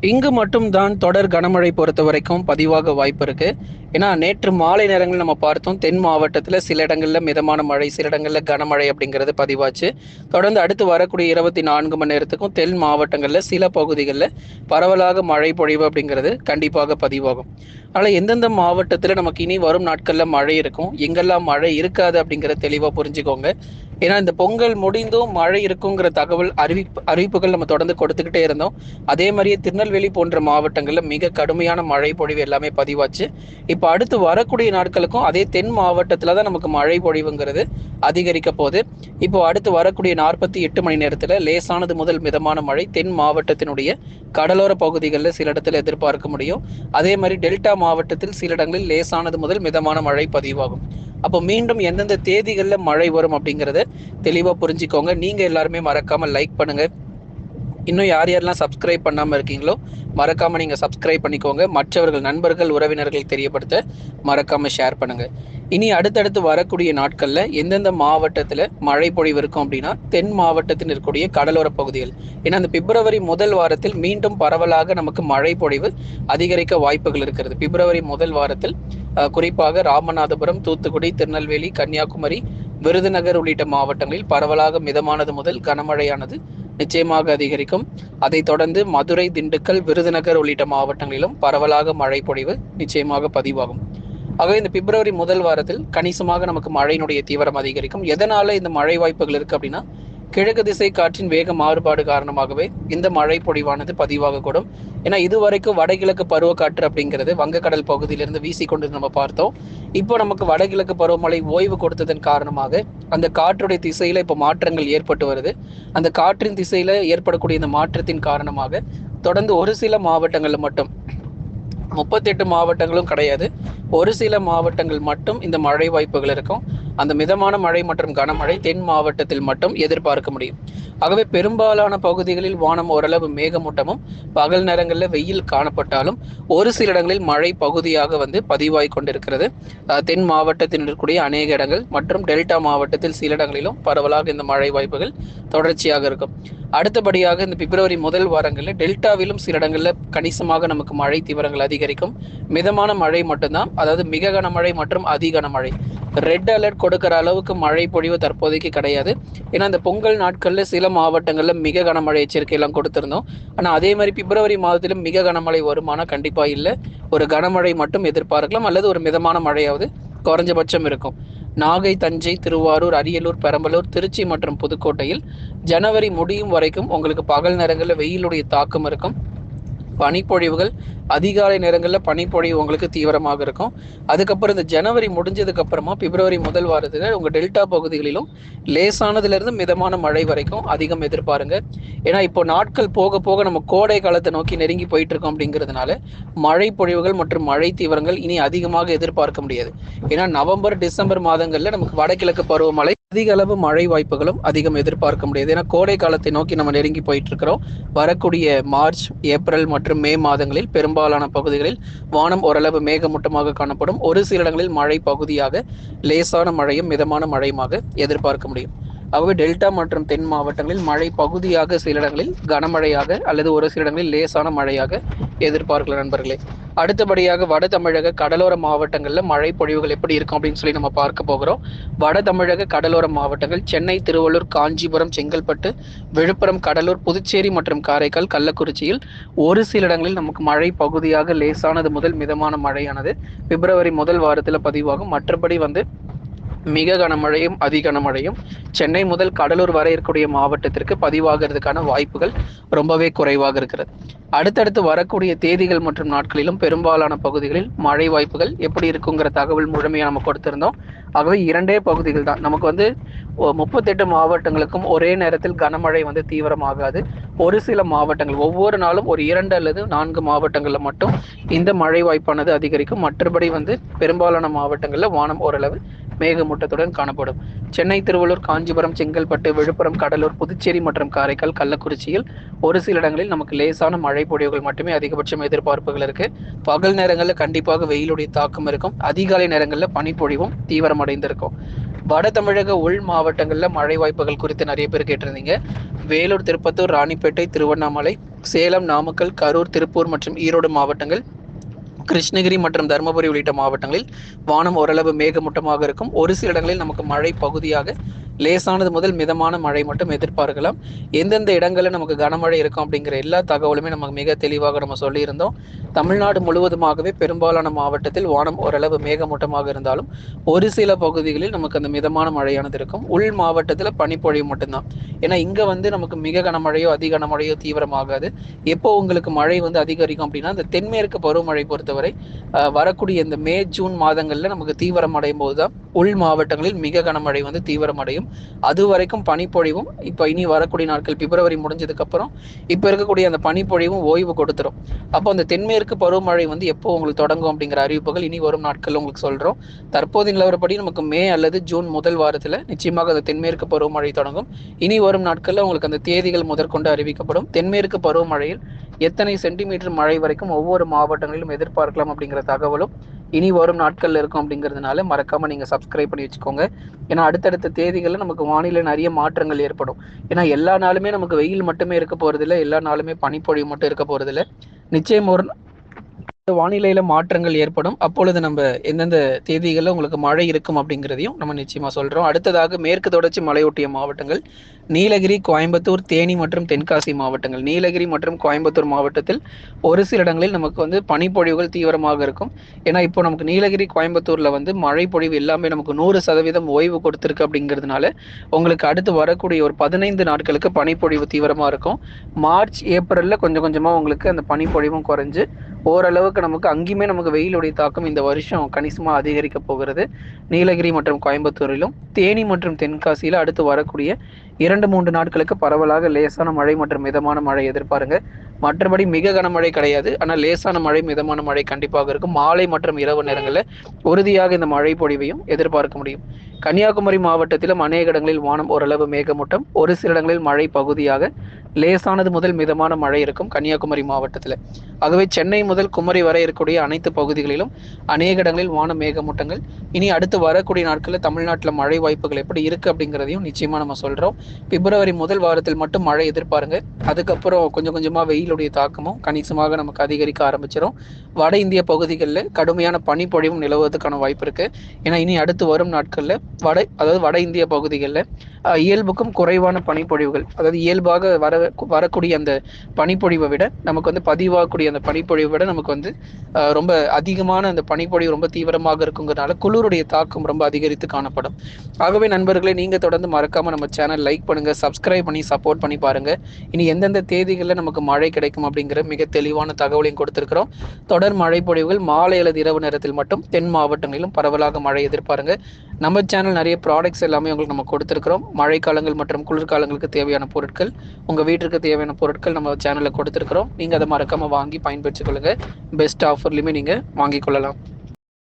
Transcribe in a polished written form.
இங்கு மட்டும் தான் தொடர் கனமழை பொறுத்த வரைக்கும் பதிவாக வாய்ப்பு இருக்கு. ஏன்னா நேற்று மாலை நேரங்கள் நம்ம பார்த்தோம், தென் மாவட்டத்தில் சில இடங்கள்ல மிதமான மழை, சில இடங்கள்ல கனமழை அப்படிங்கிறது பதிவாச்சு. தொடர்ந்து அடுத்து வரக்கூடிய 24 மணி நேரத்துக்கும் தென் மாவட்டங்கள்ல சில பகுதிகளில் பரவலாக மழை பொழிவு அப்படிங்கிறது கண்டிப்பாக பதிவாகும். அதனால் எந்தெந்த மாவட்டத்தில் நமக்கு இனி வரும் நாட்களில் மழை இருக்கும், எங்கெல்லாம் மழை இருக்காது அப்படிங்கிறத தெளிவாக புரிஞ்சுக்கோங்க. ஏன்னா இந்த பொங்கல் முடிந்தும் மழை இருக்குங்கிற தகவல் அறிவிப்புகள் நம்ம தொடர்ந்து கொடுத்துக்கிட்டே இருந்தோம். அதே மாதிரியே திருநெல்வேலி போன்ற மாவட்டங்கள்ல மிக கடுமையான மழை பொழிவு எல்லாமே பதிவாச்சு. இப்போ அடுத்து வரக்கூடிய நாட்களுக்கும் அதே தென் மாவட்டத்துல தான் நமக்கு மழை பொழிவுங்கிறது அதிகரிக்க போகுது. இப்போ அடுத்து வரக்கூடிய 48 மணி நேரத்துல லேசானது முதல் மிதமான மழை தென் மாவட்டத்தினுடைய கடலோர பகுதிகளில் சில இடத்துல எதிர்பார்க்க முடியும். அதே மாதிரி டெல்டா மாவட்டத்தில் சில இடங்களில் லேசானது முதல் மிதமான மழை பதிவாகும். அப்போ மீண்டும் எந்தெந்த தேதிகளில் மழை வரும் அப்படிங்கிறத தெளிவாக புரிஞ்சுக்கோங்க. நீங்கள் எல்லாருமே மறக்காமல் லைக் பண்ணுங்கள். இன்னும் யார் யாரெல்லாம் சப்ஸ்கிரைப் பண்ணாமல் இருக்கீங்களோ மறக்காமல் நீங்கள் சப்ஸ்கிரைப் பண்ணிக்கோங்க. மற்றவர்கள், நண்பர்கள், உறவினர்கள் தெரியப்படுத்த மறக்காமல் ஷேர் பண்ணுங்கள். இனி அடுத்தடுத்து வரக்கூடிய நாட்களில் எந்தெந்த மாவட்டத்தில் மழை பொழிவு இருக்கும் அப்படின்னா தென் மாவட்டத்தில் இருக்கக்கூடிய கடலோர பகுதிகள். ஏன்னா அந்த பிப்ரவரி முதல் வாரத்தில் மீண்டும் பரவலாக நமக்கு மழை பொழிவு அதிகரிக்க வாய்ப்புகள் இருக்கிறது. பிப்ரவரி முதல் வாரத்தில் குறிப்பாக ராமநாதபுரம், தூத்துக்குடி, திருநெல்வேலி, கன்னியாகுமரி, விருதுநகர் உள்ளிட்ட மாவட்டங்களில் பரவலாக மிதமானது முதல் கனமழையானது நிச்சயமாக அதிகரிக்கும். அதைத் தொடர்ந்து மதுரை, திண்டுக்கல், விருதுநகர் உள்ளிட்ட மாவட்டங்களிலும் பரவலாக மழை பொழிவு நிச்சயமாக பதிவாகும். ஆகவே இந்த பிப்ரவரி முதல் வாரத்தில் கணிசமாக நமக்கு மழையினுடைய தீவிரம் அதிகரிக்கும். எதனால இந்த மழை வாய்ப்புகள் இருக்கு அப்படின்னா கிழக்கு திசை காற்றின் வேக மாறுபாடு காரணமாகவே இந்த மழை பொழிவானது பதிவாகக்கூடும். ஏன்னா இதுவரைக்கும் வடகிழக்கு பருவக்காற்று அப்படிங்கிறது வங்கக்கடல் பகுதியிலிருந்து வீசிக்கொண்டு நம்ம பார்த்தோம். இப்போ நமக்கு வடகிழக்கு பருவமழை ஓய்வு கொடுத்ததன் காரணமாக அந்த காற்றுடைய திசையில இப்போ மாற்றங்கள் ஏற்பட்டு வருது. அந்த காற்றின் திசையில ஏற்படக்கூடிய இந்த மாற்றத்தின் காரணமாக தொடர்ந்து ஒரு சில மாவட்டங்கள்ல மட்டும், 38 மாவட்டங்களும் கிடையாது, ஒரு சில மாவட்டங்கள் மட்டும் இந்த மழை வாய்ப்புகள் இருக்கும். அந்த மிதமான மழை மற்றும் கனமழை தென் மாவட்டத்தில் மட்டும் எதிர்பார்க்க முடியும். ஆகவே பெரும்பாலான பகுதிகளில் வானம் ஓரளவு மேகமூட்டமும் பகல் நேரங்களில் வெயில் காணப்பட்டாலும் ஒரு சில இடங்களில் மழை பகுதியாக பதிவாகி கொண்டிருக்கிறது. தென் மாவட்டத்தில் இருக்கக்கூடிய அநேக இடங்கள் மற்றும் டெல்டா மாவட்டத்தில் சில இடங்களிலும் பரவலாக இந்த மழை வாய்ப்புகள் தொடர்ச்சியாக இருக்கும். அடுத்தபடியாக இந்த பிப்ரவரி முதல் வாரங்களில் டெல்டாவிலும் சில இடங்களில் கணிசமாக நமக்கு மழை தீவிரங்கள் அதிகரிக்கும். மிதமான மழை மட்டும்தான், அதாவது மிக கனமழை மற்றும் அதி கனமழை, ரெட் அலர்ட் கொடுக்கிற அளவுக்கு மழை பொழிவு தற்போதைக்கு கிடையாது. ஏன்னா இந்த பொங்கல் நாட்களில் சில மாவட்டங்களில் மிக கனமழை எச்சரிக்கை எல்லாம் கொடுத்திருந்தோம். ஆனால் அதே மாதிரி பிப்ரவரி மாதத்திலும் மிக கனமழை வருமானம் கண்டிப்பாக இல்லை. ஒரு கனமழை மட்டும் எதிர்பார்க்கலாம், அல்லது ஒரு மிதமான மழையாவது குறைஞ்சபட்சம் இருக்கும். நாகை, தஞ்சை, திருவாரூர், அரியலூர், பெரம்பலூர், திருச்சி மற்றும் புதுக்கோட்டையில் ஜனவரி முடியும் வரைக்கும் உங்களுக்கு பகல் நேரங்களில் வெயிலுடைய தாக்கம் இருக்கும். பனிப்பொழிவுகள் அதிகாலை நேரங்களில் பனிப்பொழிவு உங்களுக்கு தீவிரமாக இருக்கும். அதுக்கப்புறம் இந்த ஜனவரி முடிஞ்சதுக்கு அப்புறமா பிப்ரவரி முதல் வாரத்தில் உங்கள் டெல்டா பகுதிகளிலும் லேசானதுலேருந்து மிதமான மழை வரைக்கும் அதிகம் எதிர்பாருங்க. ஏன்னா இப்போ நாட்கள் போக போக நம்ம கோடை காலத்தை நோக்கி நெருங்கி போயிட்டு இருக்கோம். அப்படிங்கிறதுனால மழை பொழிவுகள் மற்றும் மழை தீவிரங்கள் இனி அதிகமாக எதிர்பார்க்க முடியாது. ஏன்னா நவம்பர், டிசம்பர் மாதங்களில் நமக்கு வடகிழக்கு பருவமழை அதிக அளவு மழை வாய்ப்புகளும் அதிகம் எதிர்பார்க்க முடியாது. ஏன்னா கோடை காலத்தை நோக்கி நம்ம நெருங்கி போயிட்டு இருக்கிறோம். வரக்கூடிய மார்ச், ஏப்ரல் மற்றும் மே மாதங்களில் பெரும்பாலான பகுதிகளில் வானம் ஓரளவு மேகமூட்டமாக காணப்படும். ஒரு சில இடங்களில் மழை பகுதியாக லேசான மழையும் மிதமான மழையுமாக எதிர்பார்க்க முடியும். ஆகவே டெல்டா மற்றும் தென் மாவட்டங்களில் மழை பகுதியாக சில இடங்களில் கனமழையாக அல்லது ஒரு சில இடங்களில் லேசான மழையாக எதிர்பார்க்கலாம் நண்பர்களே. அடுத்தபடியாக வட தமிழக கடலோர மாவட்டங்களில் மழை பொழிவுகள் எப்படி இருக்கும் அப்படின்னு சொல்லி நம்ம பார்க்க போகிறோம். வட தமிழக கடலோர மாவட்டங்கள் சென்னை, திருவள்ளூர், காஞ்சிபுரம், செங்கல்பட்டு, விழுப்புரம், கடலூர், புதுச்சேரி மற்றும் காரைக்கால், கள்ளக்குறிச்சியில் ஒரு சில இடங்களில் நமக்கு மழை பகுதியாக லேசானது முதல் மிதமான மழையானது பிப்ரவரி முதல் வாரத்தில் பதிவாகும். மற்றபடி மிக கனமழையும் அதி கனமழையும் சென்னை முதல் கடலூர் வரை இருக்கக்கூடிய மாவட்டத்திற்கு பதிவாகிறதுக்கான வாய்ப்புகள் ரொம்பவே குறைவாக இருக்கிறது. அடுத்தடுத்து வரக்கூடிய தேதிகள் மற்றும் நாட்களிலும் பெரும்பாலான பகுதிகளில் மழை வாய்ப்புகள் எப்படி இருக்குங்கிற தகவல் முழுமையாக நம்ம கொடுத்திருந்தோம். ஆகவே 2 பகுதிகள் தான் நமக்கு 38 மாவட்டங்களுக்கும் ஒரே நேரத்தில் கனமழை தீவிரமாகாது. ஒரு சில மாவட்டங்கள் ஒவ்வொரு நாளும் ஒரு 2 அல்லது 4 மாவட்டங்களில் மட்டும் இந்த மழை வாய்ப்பானது அதிகரிக்கும். மற்றபடி பெரும்பாலான மாவட்டங்களில் வானம் ஓரளவு மேகமூட்டத்துடன் காணப்படும். சென்னை, திருவள்ளூர், காஞ்சிபுரம், செங்கல்பட்டு, விழுப்புரம், கடலூர், புதுச்சேரி மற்றும் காரைக்கால், கள்ளக்குறிச்சியில் ஒரு சில இடங்களில் நமக்கு லேசான மழை பொழிவுகள் மட்டுமே அதிகபட்சம் எதிர்பார்ப்புகள் இருக்கு. பகல் நேரங்களில் கண்டிப்பாக வெயிலுடைய தாக்கம் இருக்கும். அதிகாலை நேரங்களில் பனிப்பொழிவும் தீவிரமடைந்திருக்கும். வட தமிழக உள் மாவட்டங்களில் மழை வாய்ப்புகள் குறித்து நிறைய பேர் கேட்டிருந்தீங்க. வேலூர், திருப்பத்தூர், ராணிப்பேட்டை, திருவண்ணாமலை, சேலம், நாமக்கல், கரூர், திருப்பூர் மற்றும் ஈரோடு மாவட்டங்கள், கிருஷ்ணகிரி மற்றும் தருமபுரி உள்ளிட்ட மாவட்டங்களில் வானம் ஓரளவு மேகமூட்டமாக இருக்கும். ஒரு சில இடங்களில் நமக்கு மழை பகுதியாக லேசானது முதல் மிதமான மழை மட்டும் எதிர்பார்க்கலாம். எந்தெந்த இடங்களில் நமக்கு கனமழை இருக்கும் அப்படிங்கிற எல்லா தகவலுமே நமக்கு மிக தெளிவாக நம்ம சொல்லியிருந்தோம். தமிழ்நாடு முழுவதுமாகவே பெரும்பாலான மாவட்டத்தில் வானம் ஓரளவு மேகமூட்டமாக இருந்தாலும் ஒரு சில பகுதிகளில் நமக்கு அந்த மிதமான மழையானது இருக்கும். உள் மாவட்டத்தில் பனிப்பொழிவு மட்டும்தான். ஏன்னா இங்கே நமக்கு மிக கனமழையோ அதி கனமழையோ தீவிரமாகாது. எப்போ உங்களுக்கு மழை அதிகரிக்கும் அப்படின்னா இந்த தென்மேற்கு பருவமழை பொறுத்தவரை வரக்கூடிய இந்த மே ஜூன் மாதங்களில் நமக்கு தீவிரமடையும் போதுதான் உள் மாவட்டங்களில் மிக கனமழை தீவிரமடையும். அது வரைக்கும் பனிப்பொழிவும் இப்போ இனி வரக்கூடிய நாட்கள் பிப்ரவரி முடிஞ்சதுக்கு அப்புறம் இப்போ இருக்கக்கூடிய அந்த பனிப்பொழிவும் ஓய்வு கொடுத்துரும். அப்போ அந்த தென்மேற்கு பருவமழை எப்போ உங்களுக்கு தொடங்கும் அப்படிங்கிற அறிவிப்புகள் இனி வரும் நாட்கள் உங்களுக்கு சொல்றோம். தற்போது நிலவரப்படி நமக்கு மே அல்லது ஜூன் முதல் வாரத்தில் நிச்சயமாக அந்த தென்மேற்கு பருவமழை தொடங்கும். இனி வரும் நாட்களில் உங்களுக்கு அந்த தேதிகள் முதற்கொண்டு அறிவிக்கப்படும். தென்மேற்கு பருவமழையில் எத்தனை சென்டிமீட்டர் மழை வரைக்கும் ஒவ்வொரு மாவட்டங்களிலும் எதிர்பார்க்கலாம் அப்படிங்கிற தகவலும் இனி வரும் நாட்கள்ல இருக்கும். அப்படிங்கிறதுனால மறக்காம நீங்க சப்ஸ்கிரைப் பண்ணி வச்சுக்கோங்க. ஏன்னா அடுத்தடுத்த தேதிகளில் நமக்கு வானிலை நிறைய மாற்றங்கள் ஏற்படும். ஏன்னா எல்லா நாளுமே நமக்கு வெயில் மட்டுமே இருக்க போறதில்லை, எல்லா நாளுமே பனிப்பொழிவு மட்டும் இருக்க போறதில்லை. நிச்சயம் ஒரு வானிலையில மாற்றங்கள் ஏற்படும். அப்பொழுது நம்ம எந்தெந்த தேதிகளில் உங்களுக்கு மழை இருக்கும் அப்படிங்கிறதையும் நம்ம நிச்சயமா சொல்றோம். அடுத்ததாக மேற்கு தொடர்ச்சி மலையொட்டிய மாவட்டங்கள் நீலகிரி, கோயம்புத்தூர், தேனி மற்றும் தென்காசி மாவட்டங்கள். நீலகிரி மற்றும் கோயம்புத்தூர் மாவட்டத்தில் ஒரு சில இடங்களில் நமக்கு பனிப்பொழிவுகள் தீவிரமாக இருக்கும். ஏன்னா இப்போ நமக்கு நீலகிரி, கோயம்புத்தூர்ல மழை பொழிவு எல்லாமே நமக்கு 100% ஓய்வு கொடுத்துருக்கு. அப்படிங்கிறதுனால உங்களுக்கு அடுத்து வரக்கூடிய ஒரு 15 நாட்களுக்கு பனிப்பொழிவு தீவிரமா இருக்கும். மார்ச், ஏப்ரல்ல கொஞ்சம் கொஞ்சமா உங்களுக்கு அந்த பனிப்பொழிவும் குறைஞ்சு ஓரளவுக்கு நமக்கு அங்கேயுமே நமக்கு வெயிலுடைய தாக்கம் இந்த வருஷம் கணிசமாக அதிகரிக்க போகிறது. நீலகிரி மற்றும் கோயம்புத்தூரிலும் தேனி மற்றும் தென்காசியில் அடுத்து வரக்கூடிய 2-3 நாட்களுக்கு பரவலாக லேசான மழை மற்றும் மிதமான மழை எதிர்பாருங்க. மற்றபடி மிக கனமழை கிடையாது, ஆனால் லேசான மழை மிதமான மழை கண்டிப்பாக இருக்கும். மாலை மற்றும் இரவு நேரங்களில் உறுதியாக இந்த மழை பொழிவையும் எதிர்பார்க்க முடியும். கன்னியாகுமரி மாவட்டத்திலும் அநேக இடங்களில் வானம் ஓரளவு மேகமூட்டம், ஒரு சில இடங்களில் மழை பகுதியாக லேசானது முதல் மிதமான மழை இருக்கும் கன்னியாகுமரி மாவட்டத்தில். ஆகவே சென்னை முதல் குமரி வரை இருக்கக்கூடிய அனைத்து பகுதிகளிலும் அநேக இடங்களில் வான மேகமூட்டங்கள். இனி அடுத்து வரக்கூடிய நாட்களில் தமிழ்நாட்டில் மழை வாய்ப்புகள் எப்படி இருக்கு அப்படிங்கிறதையும் நிச்சயமா நம்ம சொல்றோம். பிப்ரவரி முதல் வாரத்தில் மட்டும் மழை எதிர்பாருங்க. அதுக்கப்புறம் கொஞ்சம் கொஞ்சமா வெயிலுடைய தாக்கமும் கணிசமாக நமக்கு அதிகரிக்க ஆரம்பிச்சிடும். வட இந்திய பகுதிகளில் கடுமையான பனிப்பொழிவும் நிலவுவதற்கான வாய்ப்பு இருக்கு. ஏன்னா இனி அடுத்து வரும் நாட்களில் வட இந்திய பகுதிகளில் இயல்புக்கும் குறைவான பனிப்பொழிவுகள், அதாவது இயல்பாக வரக்கூடிய அந்த பனிப்பொழிவை விட நமக்கு பதிவாகக்கூடிய அந்த பனிப்பொழிவை விட நமக்கு ரொம்ப அதிகமான அந்த பனிப்பொழிவு ரொம்ப தீவிரமாக இருக்குங்கிறதுனால குளிருடைய தாக்கம் ரொம்ப அதிகரித்து காணப்படும். ஆகவே நண்பர்களே, நீங்க தொடர்ந்து மறக்காம நம்ம சேனல் லைக் பண்ணுங்க, சப்ஸ்கிரைப் பண்ணி சப்போர்ட் பண்ணி பாருங்க. இனி எந்தெந்த தேதிகளில் நமக்கு மழை கிடைக்கும் அப்படிங்கிற மிக தெளிவான தகவலையும் கொடுத்திருக்கிறோம். தொடர் மழை பொழிவுகள் மாலை அல்லது இரவு நேரத்தில் மட்டும் தென் மாவட்டங்களிலும் பரவலாக மழை எதிர்பாருங்க. நம்ம சேனல் நிறைய ப்ராடக்ட்ஸ் எல்லாமே உங்களுக்கு நம்ம கொடுத்துருக்கிறோம். மழைக்காலங்கள் மற்றும் குளிர்காலங்களுக்கு தேவையான பொருட்கள், உங்கள் வீட்டிற்கு தேவையான பொருட்கள் நம்ம சேனலில் கொடுத்துருக்குறோம். நீங்கள் அதை மறக்காமல் வாங்கி பயன்பெற்றுக் கொள்ளுங்கள். பெஸ்ட் ஆஃபர்லையுமே நீங்கள் வாங்கிக் கொள்ளலாம்.